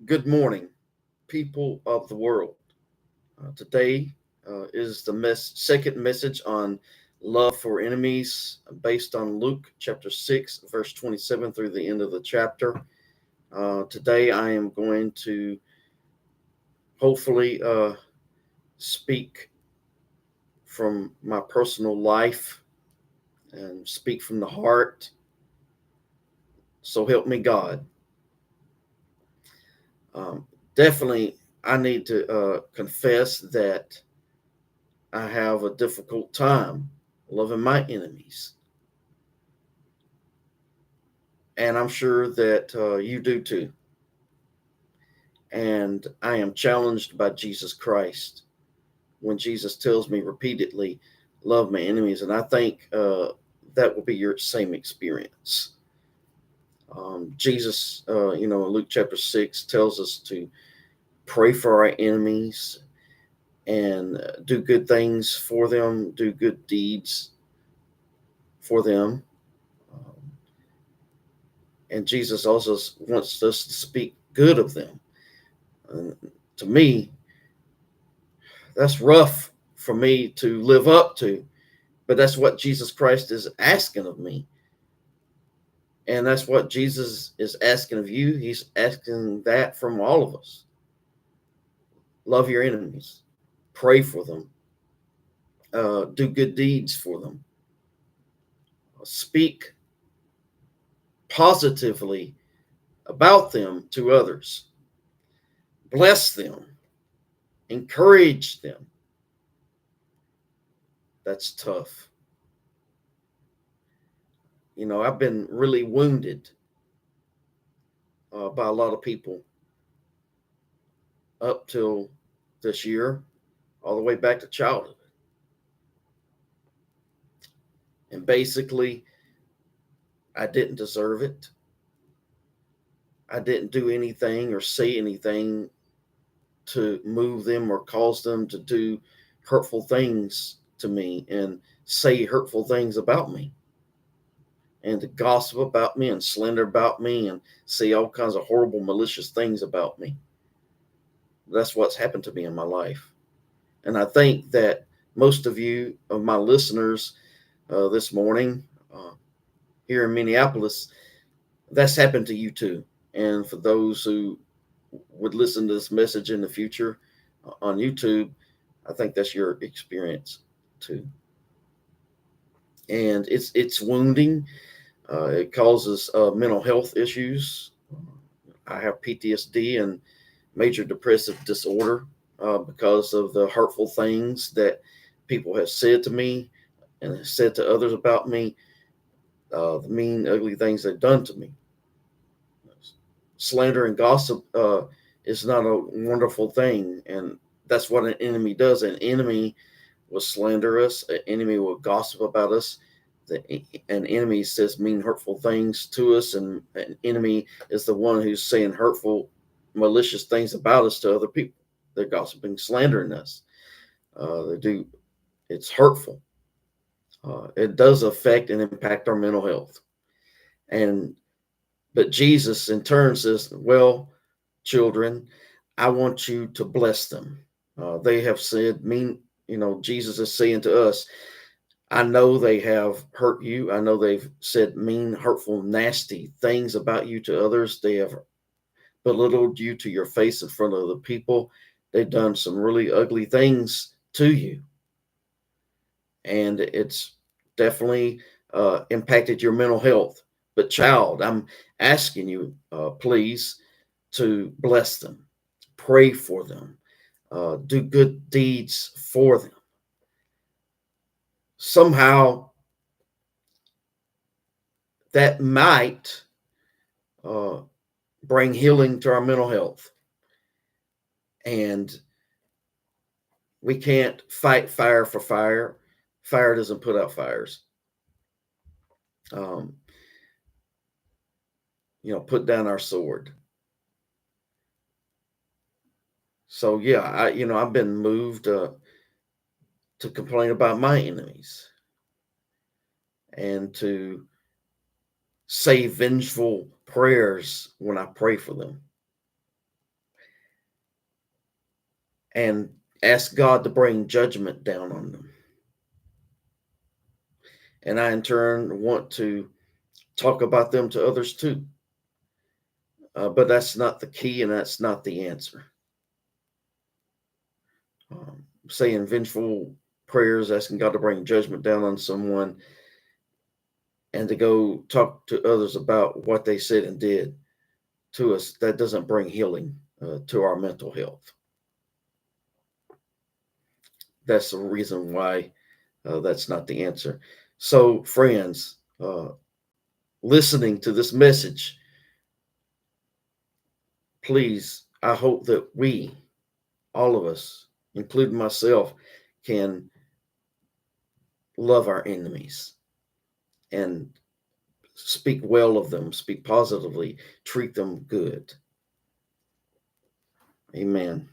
Good morning, people of the world. Today is the second message on love for enemies based on Luke chapter 6, verse 27 through the end of the chapter. Today I am going to hopefully speak from my personal life and speak from the heart. So help me God. Um, Definitely, I need to confess that I have a difficult time loving my enemies. And I'm sure that you do too. And I am challenged by Jesus Christ when Jesus tells me repeatedly, love my enemies. And I think that will be your same experience. Jesus, in Luke chapter 6 tells us to pray for our enemies and do good things for them, do good deeds for them. Um, and Jesus also wants us to speak good of them. And to me, that's rough for me to live up to, but that's what Jesus Christ is asking of me. And that's what Jesus is asking of you. He's asking that from all of us. Love your enemies, pray for them, do good deeds for them, speak positively about them to others, bless them, encourage them. That's tough. I've been really wounded by a lot of people up till this year, all the way back to childhood. And basically, I didn't deserve it. I didn't do anything or say anything to move them or cause them to do hurtful things to me and say hurtful things about me and to gossip about me and slander about me and say all kinds of horrible, malicious things about me. That's what's happened to me in my life. And I think that most of you, of my listeners this morning uh, here in Minneapolis, that's happened to you too. And for those who would listen to this message in the future on YouTube, I think that's your experience too. And it's wounding. It causes mental health issues. I have PTSD and major depressive disorder because of the hurtful things that people have said to me and have said to others about me, the mean, ugly things they've done to me. Slander and gossip is not a wonderful thing, and that's what an enemy does. An enemy will slander us. An enemy will gossip about us. An enemy says mean, hurtful things to us, and an enemy is the one who's saying hurtful, malicious things about us to other people. They're gossiping, slandering us. They do. It's hurtful. It does affect and impact our mental health. And but Jesus in turn says, "Well, children, I want you to bless them. They have said mean. Jesus is saying to us, I know they have hurt you. I know they've said mean, hurtful, nasty things about you to others. They have belittled you to your face in front of the people. They've done some really ugly things to you. And it's definitely impacted your mental health. But, child, I'm asking you, please, to bless them, pray for them, do good deeds for them. Somehow that might uh, bring healing to our mental health. And we can't fight fire for fire. Fire doesn't put out fires. Um, put down our sword. So yeah, I've been moved to complain about my enemies and to say vengeful prayers when I pray for them. and ask God to bring judgment down on them. And I, in turn, want to talk about them to others too. But that's not the key, and that's not the answer. Saying vengeful prayers, asking God to bring judgment down on someone, and to go talk to others about what they said and did to us, that doesn't bring healing to our mental health. That's the reason why that's not the answer. So, friends, listening to this message, please, I hope that we, all of us, including myself, can love our enemies and speak well of them, speak positively, treat them good. Amen.